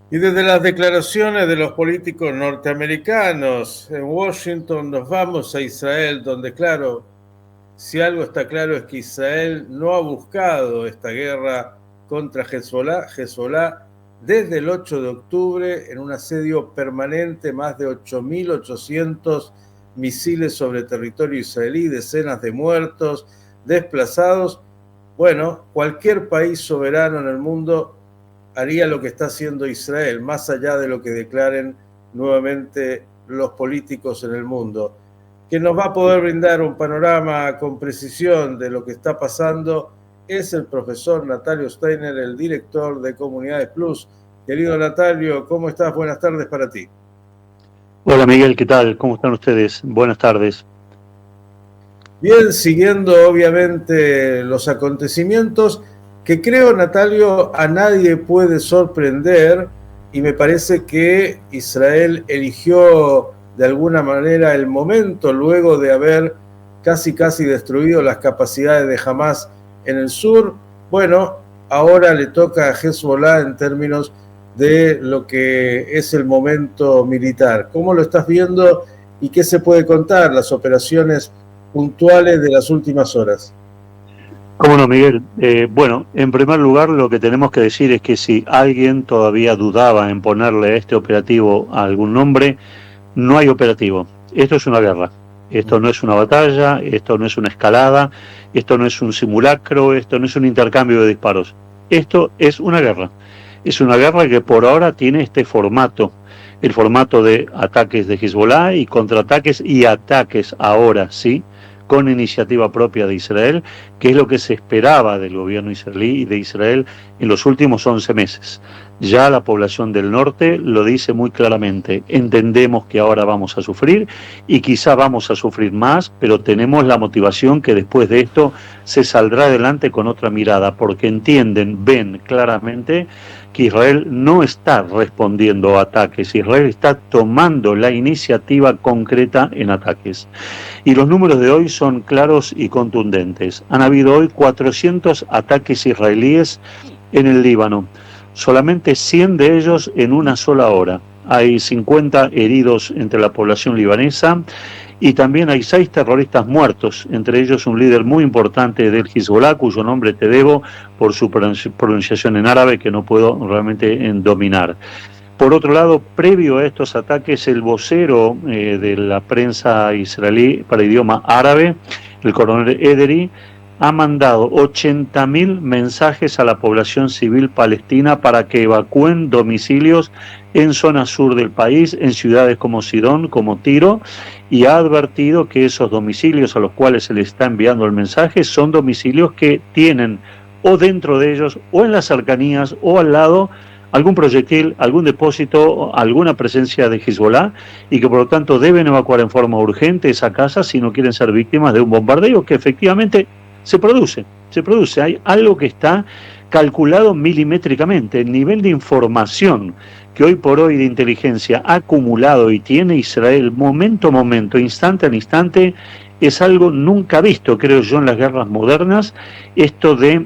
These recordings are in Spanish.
Y desde las declaraciones de los políticos norteamericanos en Washington nos vamos a Israel, donde claro, si algo está claro es que Israel no ha buscado esta guerra contra Hezbollah. Hezbollah desde el 8 de octubre en un asedio permanente, más de 8.800 misiles sobre territorio israelí, decenas de muertos, desplazados. Bueno, cualquier país soberano en el mundo haría lo que está haciendo Israel, más allá de lo que declaren nuevamente los políticos en el mundo. Quien nos va a poder brindar un panorama con precisión de lo que está pasando es el profesor Natalio Steiner, el director de Comunidades Plus. Querido Natalio, ¿cómo estás? Buenas tardes para ti. Hola Miguel, ¿qué tal? ¿Cómo están ustedes? Buenas tardes. Bien, siguiendo obviamente los acontecimientos, que creo, Natalio, a nadie puede sorprender, y me parece que Israel eligió de alguna manera el momento, luego de haber casi destruido las capacidades de Hamás en el sur. Bueno, ahora le toca a Hezbollah en términos de lo que es el momento militar. ¿Cómo lo estás viendo y qué se puede contar, las operaciones puntuales de las últimas horas? ¿Cómo no, Miguel? Bueno, en primer lugar lo que tenemos que decir es que si alguien todavía dudaba en ponerle a este operativo algún nombre, no hay operativo. Esto es una guerra. Esto no es una batalla, esto no es una escalada, esto no es un simulacro, esto no es un intercambio de disparos. Esto es una guerra. Es una guerra que por ahora tiene este formato, el formato de ataques de Hezbollah y contraataques y ataques ahora, sí, con iniciativa propia de Israel, que es lo que se esperaba del gobierno israelí y de Israel en los últimos 11 meses. Ya la población del norte lo dice muy claramente, entendemos que ahora vamos a sufrir y quizá vamos a sufrir más, pero tenemos la motivación que después de esto se saldrá adelante con otra mirada, porque entienden, ven claramente que Israel no está respondiendo a ataques, Israel está tomando la iniciativa concreta en ataques. Y los números de hoy son claros y contundentes. Han habido hoy 400 ataques israelíes en el Líbano, solamente 100 de ellos en una sola hora. Hay 50 heridos entre la población libanesa y también hay 6 terroristas muertos, entre ellos un líder muy importante del Hezbollah, cuyo nombre te debo por su pronunciación en árabe, que no puedo realmente dominar. Por otro lado, previo a estos ataques, el vocero de la prensa israelí para idioma árabe, el coronel Ederi, ha mandado 80.000 mensajes a la población civil palestina para que evacúen domicilios en zona sur del país, en ciudades como Sidón, como Tiro, y ha advertido que esos domicilios a los cuales se les está enviando el mensaje son domicilios que tienen o dentro de ellos, o en las cercanías, o al lado, algún proyectil, algún depósito, alguna presencia de Hezbollah, y que por lo tanto deben evacuar en forma urgente esa casa si no quieren ser víctimas de un bombardeo que efectivamente se produce. Hay algo que está calculado milimétricamente. El nivel de información que hoy por hoy de inteligencia ha acumulado y tiene Israel momento a momento, instante a instante, es algo nunca visto, creo yo, en las guerras modernas, esto de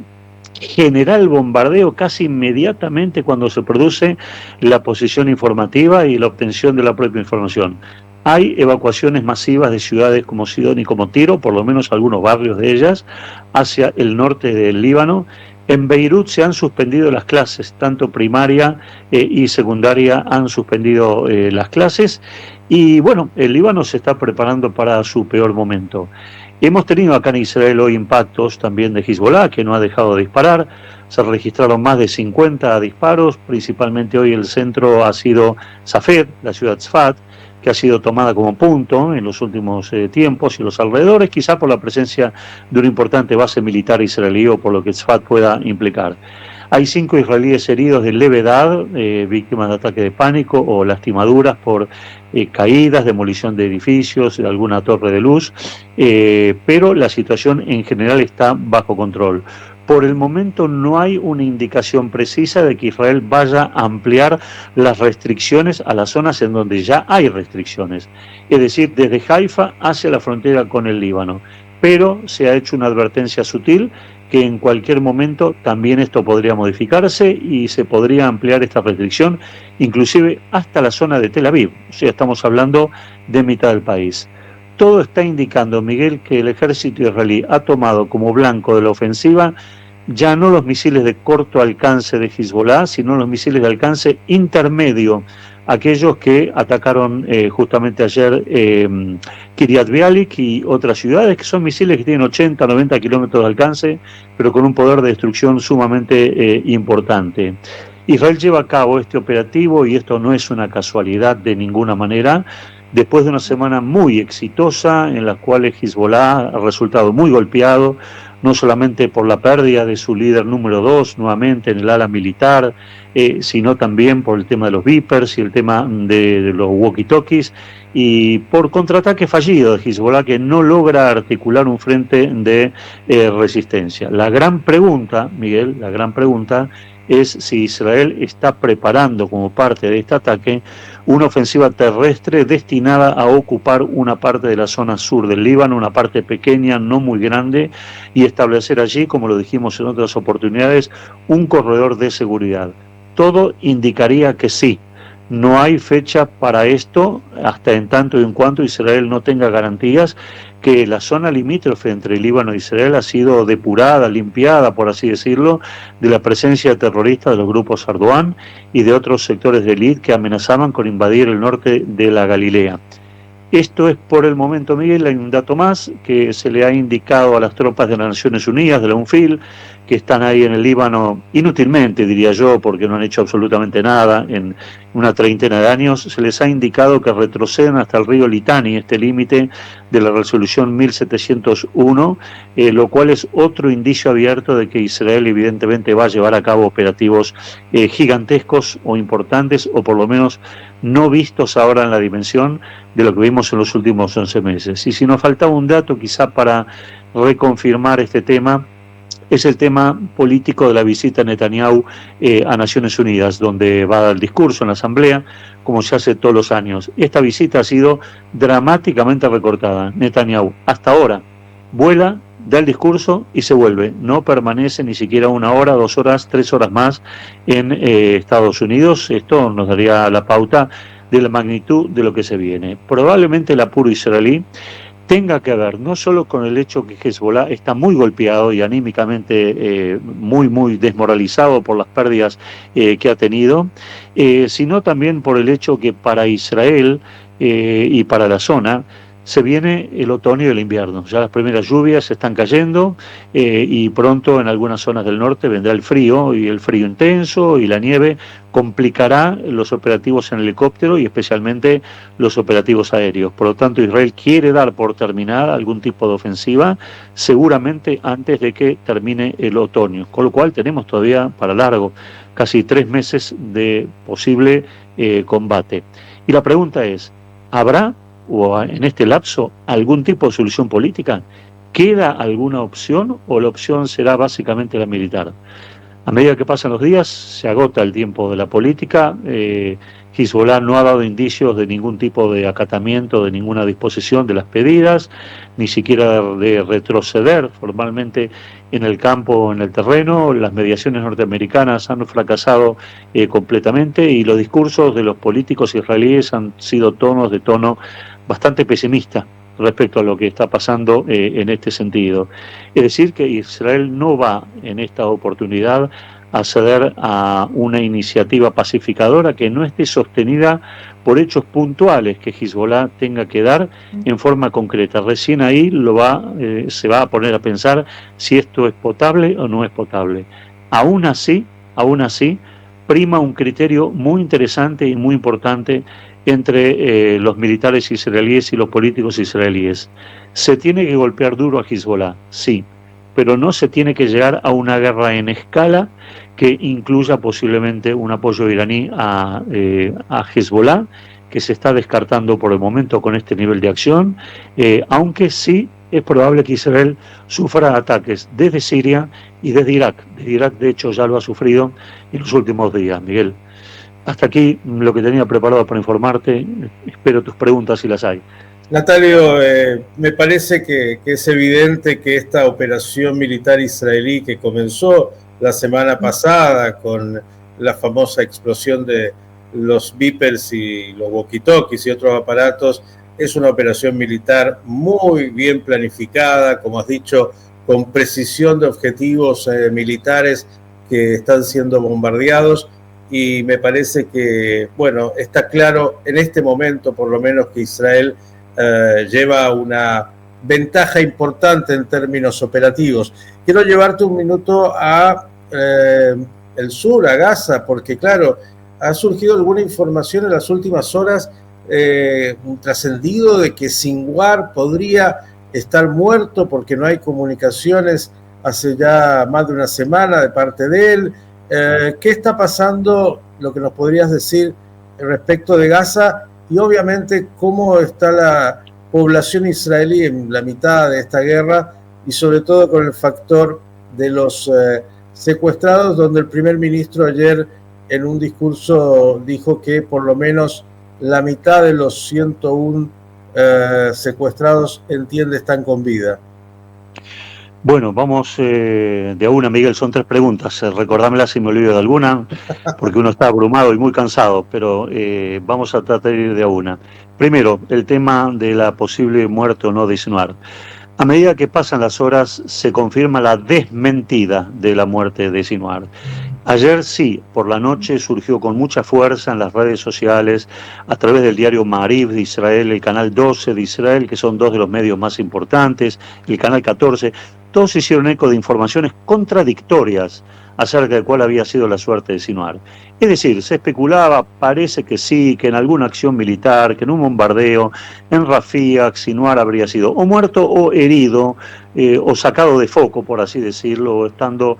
generar el bombardeo casi inmediatamente cuando se produce la posición informativa y la obtención de la propia información. Hay evacuaciones masivas de ciudades como Sidón y como Tiro, por lo menos algunos barrios de ellas, hacia el norte del Líbano. En Beirut se han suspendido las clases, tanto primaria y secundaria han suspendido las clases, y bueno, el Líbano se está preparando para su peor momento. Hemos tenido acá en Israel hoy impactos también de Hezbollah, que no ha dejado de disparar. Se registraron más de 50 disparos, principalmente hoy el centro ha sido Safed, la ciudad Tzfat, que ha sido tomada como punto en los últimos tiempos, y los alrededores, quizá por la presencia de una importante base militar israelí o por lo que Tzfat pueda implicar. Hay 5 israelíes heridos de leve edad, víctimas de ataque de pánico o lastimaduras por caídas, demolición de edificios, de alguna torre de luz, pero la situación en general está bajo control. Por el momento no hay una indicación precisa de que Israel vaya a ampliar las restricciones a las zonas en donde ya hay restricciones, es decir, desde Haifa hacia la frontera con el Líbano. pero se ha hecho una advertencia sutil que en cualquier momento también esto podría modificarse y se podría ampliar esta restricción, inclusive hasta la zona de Tel Aviv. O sea, estamos hablando de mitad del país. Todo está indicando, Miguel, que el ejército israelí ha tomado como blanco de la ofensiva ya no los misiles de corto alcance de Hezbollah, sino los misiles de alcance intermedio, aquellos que atacaron justamente ayer Kiryat Bialik y otras ciudades, que son misiles que tienen 80, 90 kilómetros de alcance, pero con un poder de destrucción sumamente importante. Israel lleva a cabo este operativo, y esto no es una casualidad de ninguna manera, después de una semana muy exitosa en la cual Hezbollah ha resultado muy golpeado, no solamente por la pérdida de su líder número 2 nuevamente en el ala militar, sino también por el tema de los Vipers y el tema de los walkie-talkies, y por contraataque fallido de Hezbollah, que no logra articular un frente de resistencia. La gran pregunta, Miguel, la gran pregunta es si Israel está preparando como parte de este ataque una ofensiva terrestre destinada a ocupar una parte de la zona sur del Líbano, una parte pequeña, no muy grande, y establecer allí, como lo dijimos en otras oportunidades, un corredor de seguridad. Todo indicaría que sí. No hay fecha para esto hasta en tanto y en cuanto Israel no tenga garantías que la zona limítrofe entre Líbano e Israel ha sido depurada, limpiada, por así decirlo, de la presencia terrorista de los grupos Erdogan y de otros sectores de élite que amenazaban con invadir el norte de la Galilea. Esto es por el momento, Miguel. Hay un dato más que se le ha indicado a las tropas de las Naciones Unidas, de la UNFIL, que están ahí en el Líbano inútilmente, diría yo, porque no han hecho absolutamente nada en una treintena de años. Se les ha indicado que retroceden hasta el río Litani, este límite de la resolución 1701, lo cual es otro indicio abierto de que Israel evidentemente va a llevar a cabo operativos gigantescos o importantes, o por lo menos no vistos ahora en la dimensión de lo que vimos en los últimos 11 meses. Y si nos faltaba un dato quizá para reconfirmar este tema, es el tema político de la visita de Netanyahu a Naciones Unidas, donde va a dar el discurso en la Asamblea, como se hace todos los años. Esta visita ha sido dramáticamente recortada. Netanyahu, hasta ahora, vuela, da el discurso y se vuelve. No permanece ni siquiera 1 hora, 2 horas, 3 horas más en Estados Unidos. Esto nos daría la pauta de la magnitud de lo que se viene. Probablemente el apuro israelí tenga que ver no solo con el hecho que Hezbollah está muy golpeado y anímicamente muy desmoralizado por las pérdidas que ha tenido, sino también por el hecho que para Israel y para la zona se viene el otoño y el invierno. Ya las primeras lluvias están cayendo y pronto en algunas zonas del norte vendrá el frío, y el frío intenso y la nieve complicará los operativos en helicóptero y especialmente los operativos aéreos. Por lo tanto, Israel quiere dar por terminada algún tipo de ofensiva, seguramente antes de que termine el otoño, con lo cual tenemos todavía para largo, casi 3 meses de posible combate. Y la pregunta es, ¿habrá o en este lapso algún tipo de solución política? ¿Queda alguna opción o la opción será básicamente la militar? A medida que pasan los días se agota el tiempo de la política. Hezbollah no ha dado indicios de ningún tipo de acatamiento, de ninguna disposición de las pedidas, ni siquiera de retroceder formalmente en el campo o en el terreno. Las mediaciones norteamericanas han fracasado completamente, y los discursos de los políticos israelíes han sido tonos de tono bastante pesimista respecto a lo que está pasando en este sentido. Es decir, que Israel no va en esta oportunidad a ceder a una iniciativa pacificadora que no esté sostenida por hechos puntuales que Hezbollah tenga que dar en forma concreta. Recién ahí se va a poner a pensar si esto es potable o no es potable. Aún así, prima un criterio muy interesante y muy importante entre los militares israelíes y los políticos israelíes. Se tiene que golpear duro a Hezbollah, sí, pero no se tiene que llegar a una guerra en escala que incluya posiblemente un apoyo iraní a Hezbollah, que se está descartando por el momento con este nivel de acción, aunque sí es probable que Israel sufra ataques desde Siria y desde Irak. Desde Irak, de hecho, ya lo ha sufrido en los últimos días, Miguel. Hasta aquí lo que tenía preparado para informarte. Espero tus preguntas si las hay. Natalio, me parece que es evidente que esta operación militar israelí que comenzó la semana pasada con la famosa explosión de los beepers y los walkie-talkies y otros aparatos es una operación militar muy bien planificada, como has dicho, con precisión de objetivos militares que están siendo bombardeados, y me parece que, bueno, está claro en este momento por lo menos que Israel lleva una ventaja importante en términos operativos. Quiero llevarte un minuto a el sur, a Gaza, porque claro, ha surgido alguna información en las últimas horas, un trascendido de que Sinwar podría estar muerto porque no hay comunicaciones hace ya más de una semana de parte de él. ¿Qué está pasando? Lo que nos podrías decir respecto de Gaza, y obviamente cómo está la población israelí en la mitad de esta guerra, y sobre todo con el factor de los secuestrados, donde el primer ministro ayer en un discurso dijo que por lo menos la mitad de los 101 secuestrados, entiende, están con vida. Bueno, vamos de a una, Miguel, son 3 preguntas, recordámelas si me olvido de alguna, porque uno está abrumado y muy cansado, pero vamos a tratar de ir de a una. Primero, el tema de la posible muerte o no de Sinwar. A medida que pasan las horas, se confirma la desmentida de la muerte de Sinwar. Ayer sí, por la noche surgió con mucha fuerza en las redes sociales, a través del diario Maariv de Israel, el canal 12 de Israel, que son 2 de los medios más importantes, el canal 14, todos hicieron eco de informaciones contradictorias acerca de cuál había sido la suerte de Sinwar. Es decir, se especulaba, parece que sí, que en alguna acción militar, que en un bombardeo en Rafía, Sinwar habría sido o muerto o herido, o sacado de foco, por así decirlo, o estando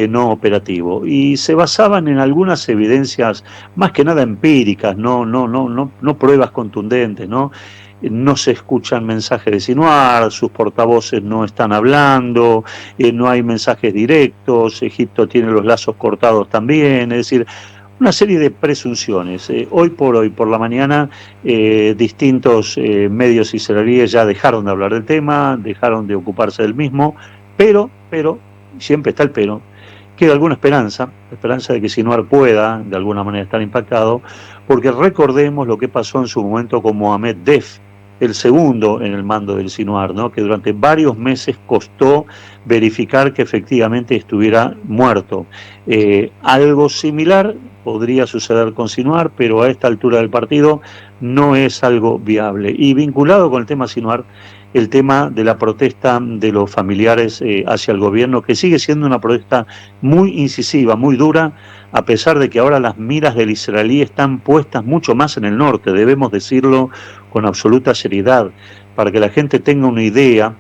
no operativo. Y se basaban en algunas evidencias más que nada empíricas, no pruebas contundentes, ¿no? No se escuchan mensajes de Sinwar, sus portavoces no están hablando, no hay mensajes directos, Egipto tiene los lazos cortados también, es decir, una serie de presunciones. Hoy por la mañana, distintos medios israelíes ya dejaron de hablar del tema, dejaron de ocuparse del mismo, pero, siempre está el pero, queda alguna esperanza, la esperanza de que Sinwar pueda de alguna manera estar impactado, porque recordemos lo que pasó en su momento con Mohamed Def, el segundo en el mando del Sinwar, ¿no? Que durante varios meses costó verificar que efectivamente estuviera muerto. Algo similar podría suceder con Sinwar, pero a esta altura del partido no es algo viable. Y vinculado con el tema Sinwar, el tema de la protesta de los familiares hacia el gobierno, que sigue siendo una protesta muy incisiva, muy dura, a pesar de que ahora las miras del israelí están puestas mucho más en el norte, debemos decirlo con absoluta seriedad, para que la gente tenga una idea,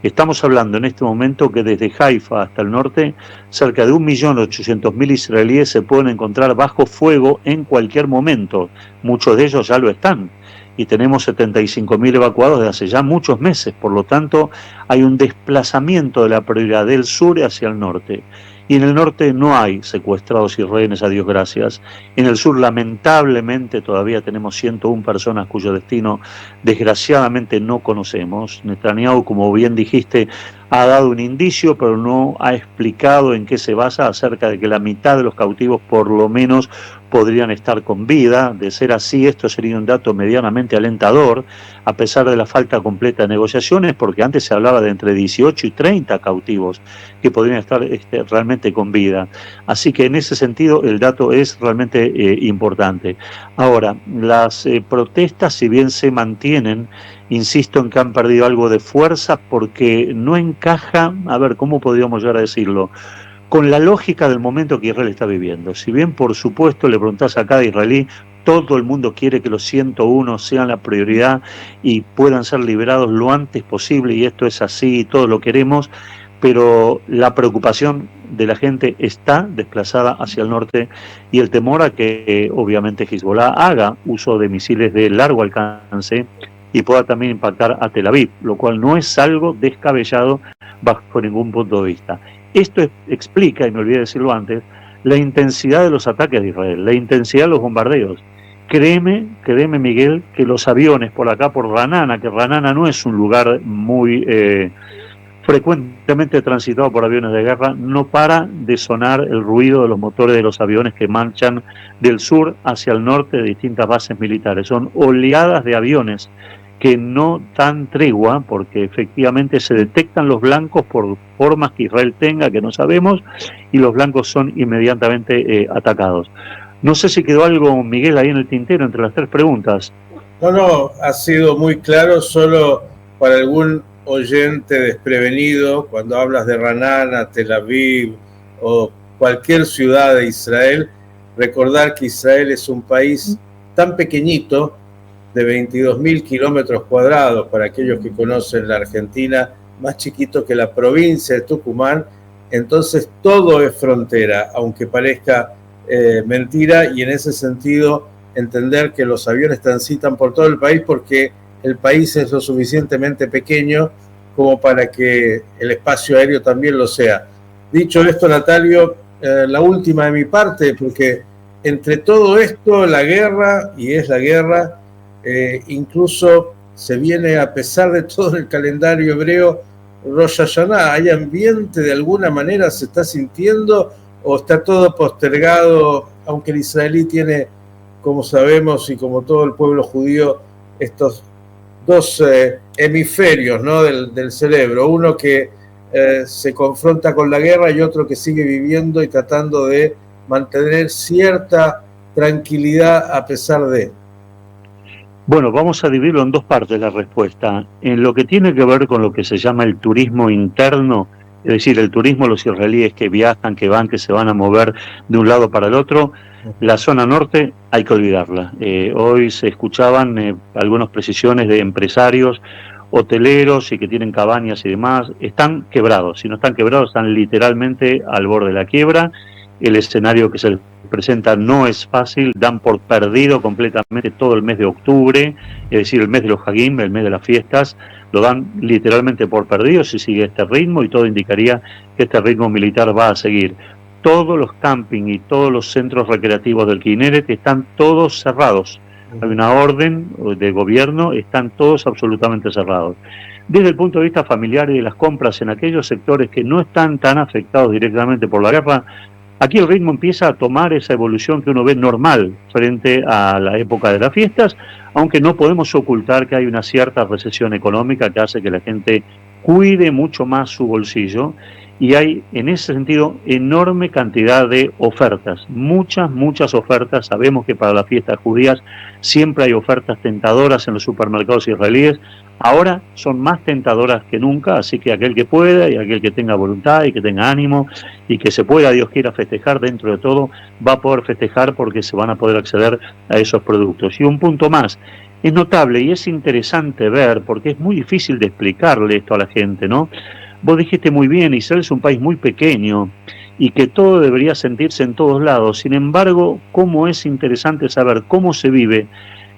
estamos hablando en este momento que desde Haifa hasta el norte, cerca de 1.800.000 israelíes se pueden encontrar bajo fuego en cualquier momento, muchos de ellos ya lo están, y tenemos 75.000 evacuados desde hace ya muchos meses, por lo tanto hay un desplazamiento de la prioridad del sur hacia el norte. Y en el norte no hay secuestrados y rehenes, a Dios gracias. En el sur, lamentablemente, todavía tenemos 101 personas cuyo destino, desgraciadamente, no conocemos. Netanyahu, como bien dijiste, ha dado un indicio, pero no ha explicado en qué se basa, acerca de que la mitad de los cautivos, por lo menos, podrían estar con vida. De ser así, esto sería un dato medianamente alentador, a pesar de la falta completa de negociaciones, porque antes se hablaba de entre 18 y 30 cautivos que podrían estar realmente con vida. Así que en ese sentido el dato es realmente importante. Ahora, las protestas, si bien se mantienen, insisto en que han perdido algo de fuerza porque no encaja, a ver, ¿cómo podríamos llegar a decirlo?, con la lógica del momento que Israel está viviendo. Si bien, por supuesto, le preguntás a cada israelí, todo el mundo quiere que los 101 sean la prioridad y puedan ser liberados lo antes posible, y esto es así, y todos lo queremos, pero la preocupación de la gente está desplazada hacia el norte, y el temor a que obviamente Hezbollah haga uso de misiles de largo alcance y pueda también impactar a Tel Aviv, lo cual no es algo descabellado bajo ningún punto de vista. Esto explica, y me olvidé decirlo antes, la intensidad de los ataques de Israel, la intensidad de los bombardeos, Créeme Miguel, que los aviones por acá, por Ranana, que Ranana no es un lugar muy frecuentemente transitado por aviones de guerra, no para de sonar el ruido de los motores de los aviones que marchan del sur hacia el norte de distintas bases militares. Son oleadas de aviones que no dan tregua, porque efectivamente se detectan los blancos por formas que Israel tenga, que no sabemos, y los blancos son inmediatamente atacados. No sé si quedó algo, Miguel, ahí en el tintero entre las tres preguntas. No, ha sido muy claro, solo para algún oyente desprevenido, cuando hablas de Ranana, Tel Aviv o cualquier ciudad de Israel, recordar que Israel es un país tan pequeñito, de 22.000 kilómetros cuadrados, para aquellos que conocen la Argentina, más chiquito que la provincia de Tucumán, entonces todo es frontera, aunque parezca mentira, y en ese sentido entender que los aviones transitan por todo el país porque el país es lo suficientemente pequeño como para que el espacio aéreo también lo sea. Dicho esto, Natalio, la última de mi parte, porque entre todo esto, la guerra, y es la guerra, incluso se viene, a pesar de todo en el calendario hebreo, Rosh Hashanah. ¿Hay ambiente de alguna manera? ¿Se está sintiendo o está todo postergado, aunque el israelí tiene, como sabemos, y como todo el pueblo judío, estos dos hemisferios, ¿no?, del cerebro, uno que se confronta con la guerra y otro que sigue viviendo y tratando de mantener cierta tranquilidad a pesar de? Bueno, vamos a dividirlo en dos partes la respuesta. En lo que tiene que ver con lo que se llama el turismo interno, es decir, el turismo, los israelíes que viajan, que van, que se van a mover de un lado para el otro, la zona norte hay que olvidarla. Hoy se escuchaban algunas precisiones de empresarios hoteleros y que tienen cabañas y demás. Están quebrados, si no están quebrados, están literalmente al borde de la quiebra. El escenario que se presenta no es fácil, dan por perdido completamente todo el mes de octubre, es decir, el mes de los Hagim, el mes de las fiestas, lo dan literalmente por perdido si sigue este ritmo, y todo indicaría que este ritmo militar va a seguir. Todos los camping y todos los centros recreativos del Kinneret están todos cerrados. Hay una orden de gobierno, están todos absolutamente cerrados. Desde el punto de vista familiar y de las compras en aquellos sectores que no están tan afectados directamente por la guerra, aquí el ritmo empieza a tomar esa evolución que uno ve normal frente a la época de las fiestas, aunque no podemos ocultar que hay una cierta recesión económica que hace que la gente cuide mucho más su bolsillo, y hay en ese sentido enorme cantidad de ofertas, muchas ofertas. Sabemos que para las fiestas judías siempre hay ofertas tentadoras en los supermercados israelíes. Ahora son más tentadoras que nunca, así que aquel que pueda y aquel que tenga voluntad y que tenga ánimo y que se pueda, Dios quiera, festejar dentro de todo, va a poder festejar porque se van a poder acceder a esos productos. Y un punto más, es notable y es interesante ver, porque es muy difícil de explicarle esto a la gente, ¿no? Vos dijiste muy bien, Israel es un país muy pequeño y que todo debería sentirse en todos lados. Sin embargo, cómo es interesante saber cómo se vive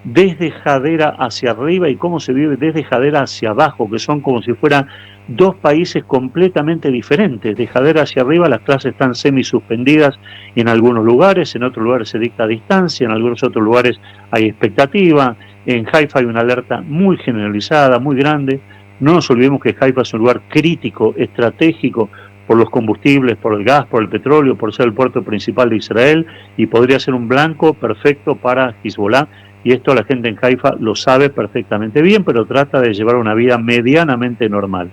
desde Hadera hacia arriba y cómo se vive desde Hadera hacia abajo, que son como si fueran dos países completamente diferentes. De Hadera hacia arriba las clases están semi-suspendidas en algunos lugares, en otros lugares se dicta a distancia, en algunos otros lugares hay expectativa. En Haifa hay una alerta muy generalizada, muy grande. No nos olvidemos que Haifa es un lugar crítico, estratégico, por los combustibles, por el gas, por el petróleo, por ser el puerto principal de Israel, y podría ser un blanco perfecto para Hezbollah, y esto la gente en Haifa lo sabe perfectamente bien, pero trata de llevar una vida medianamente normal.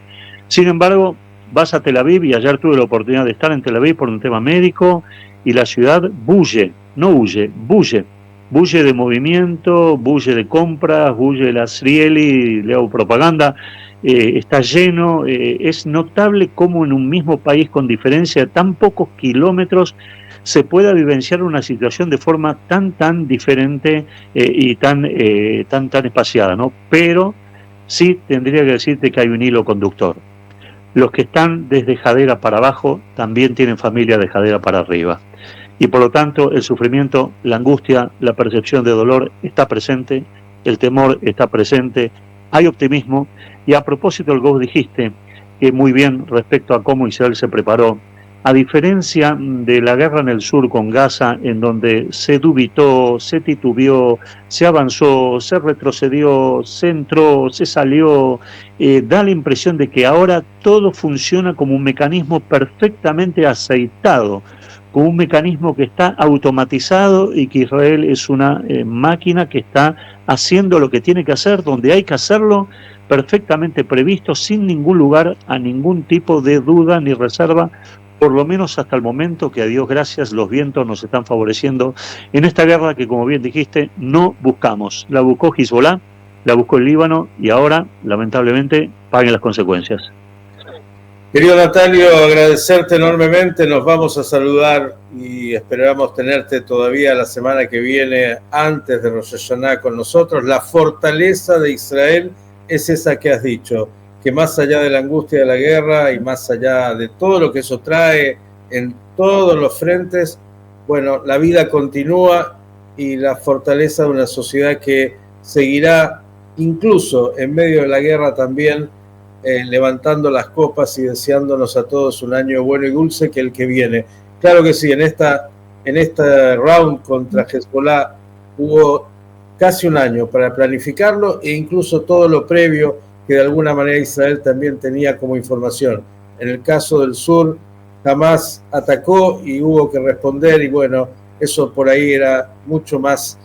Sin embargo, vas a Tel Aviv, y ayer tuve la oportunidad de estar en Tel Aviv por un tema médico, y la ciudad bulle, no huye, bulle de movimiento, bulle de compras, bulle de la Srieli, le hago propaganda. Está lleno, es notable cómo en un mismo país con diferencia de tan pocos kilómetros se pueda vivenciar una situación de forma tan diferente y tan espaciada, ¿no? Pero sí tendría que decirte que hay un hilo conductor. Los que están desde Hadera para abajo también tienen familia de Hadera para arriba. Y por lo tanto el sufrimiento, la angustia, la percepción de dolor está presente, el temor está presente, hay optimismo. Y a propósito, vos dijiste que muy bien respecto a cómo Israel se preparó, A diferencia de la guerra en el sur con Gaza, en donde se dubitó, se titubeó, se avanzó, se retrocedió, se entró, se salió, da la impresión de que ahora todo funciona como un mecanismo perfectamente aceitado, como un mecanismo que está automatizado y que Israel es una máquina que está haciendo lo que tiene que hacer, donde hay que hacerlo, perfectamente previsto, sin ningún lugar a ningún tipo de duda ni reserva, por lo menos hasta el momento, que a Dios gracias los vientos nos están favoreciendo en esta guerra que, como bien dijiste, no buscamos. La buscó Hezbollah, la buscó el Líbano y ahora, lamentablemente, paguen las consecuencias. Querido Natalio, agradecerte enormemente, nos vamos a saludar y esperamos tenerte todavía la semana que viene antes de Rosh Hashanah con nosotros. La fortaleza de Israel es esa que has dicho, que más allá de la angustia de la guerra y más allá de todo lo que eso trae en todos los frentes, bueno, la vida continúa y la fortaleza de una sociedad que seguirá incluso en medio de la guerra también levantando las copas y deseándonos a todos un año bueno y dulce que el que viene. Claro que sí, en esta round contra Hezbollah hubo casi un año para planificarlo e incluso todo lo previo que de alguna manera Israel también tenía como información. En el caso del sur, Hamas atacó y hubo que responder y bueno, eso por ahí era mucho más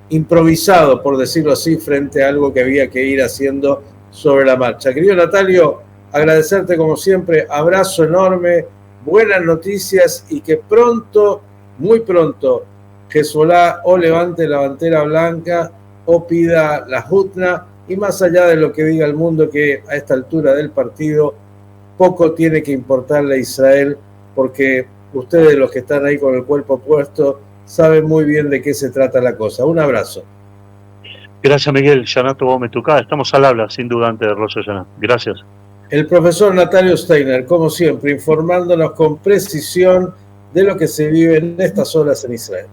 improvisado, por decirlo así, frente a algo que había que ir haciendo sobre la marcha. Querido Natalio, agradecerte como siempre, abrazo enorme, buenas noticias y que pronto, muy pronto, Hezbollah o levante la bandera blanca o pida la hutna y más allá de lo que diga el mundo, que a esta altura del partido poco tiene que importarle a Israel, porque ustedes los que están ahí con el cuerpo puesto saben muy bien de qué se trata la cosa. Un abrazo. Gracias, Miguel. Yanato Gómez Tucá. Estamos al habla, sin duda, antes de Rosh Hashanah. Gracias. El profesor Natalio Steiner, como siempre, informándonos con precisión de lo que se vive en estas horas en Israel.